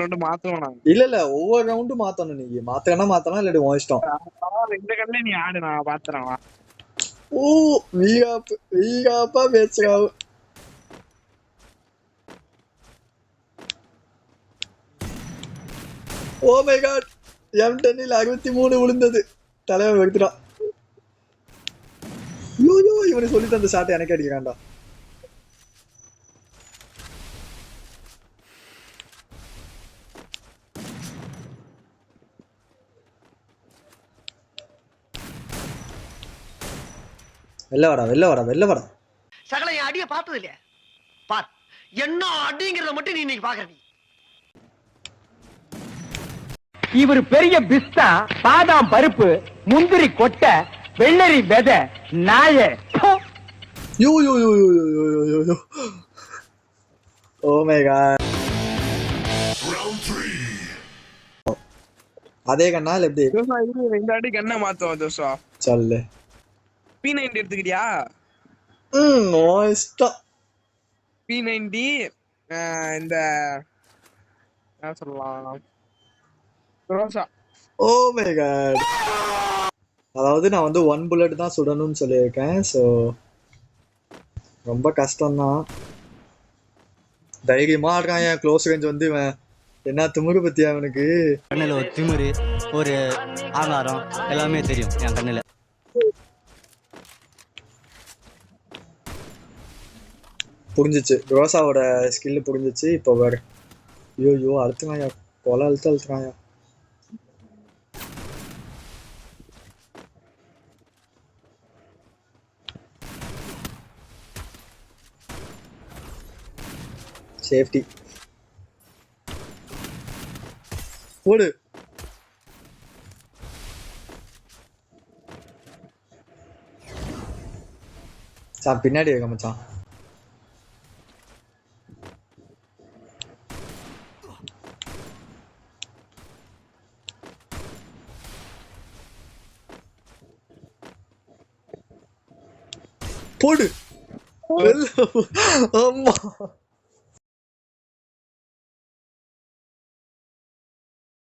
ரெண்டு மாத்தணும் இல்ல இல்ல ஒவ்வொரு ரவுண்டும் மாத்தணும். நீங்க மாத்தனா மாத்தலாம் இல்லாட்டி உன் இஷ்டம். இந்த கண்ணில நீ ஆடு நான் பாத்துறேன். ஓ வீகாப்பா பேசுறாவு. ஓ மை காட் M10 63 விழுந்தது. தலைவன் எடுத்துட்டான். ஐயோ இவனுக்கு சொல்லி தந்த ஷாட் எனக்கு அடிக்கிறான்டா. வெளில வாடா. சகல என் அடிய பார்த்தது இல்லையா? பார் என்ன அடிங்கிறத மட்டும் நீ இன்னைக்கு பாக்குற. இவர் பெரிய பிஸ்தா, பாதாம் பருப்பு, முந்திரி கொட்டை, வெள்ளரி விதை, நாய. You oh my god. அதே கண்ணா இல்ல எப்படி? இந்த அடி கண்ணை மாத்துவோம் தோசா. சொல்லு. P90 எடுத்துக்கிட்டியா? நோ இஷ்டம். P90 இந்த என்ன சொல்லலாம், ரோசா. ஓ மை காட். அதாவது நான் வந்து 1 புல்லட் தான் சுடணும்னு சொல்லியிருக்கேன். ஸோ ரொம்ப கஷ்டம்தான். தைரியமா ஆடுறான். என் க்ளோஸ் ரேஞ்ச் வந்து இவன் என்ன திமிரு பத்தியா அவனுக்கு. கண்ணில் ஒரு திமிரு, ஒரு ஆங்காரம் எல்லாமே தெரியும் என் கண்ணில். புரிஞ்சிச்சு, ரோசாவோட ஸ்கில் புரிஞ்சிச்சு. இப்போ வேற ஐயோ அழுத்துறாயா, கொலை அழுத்துறாயா. சேஃப்டி போடு. பின்னாடி இருக்க மச்சான். போடு. ஆமா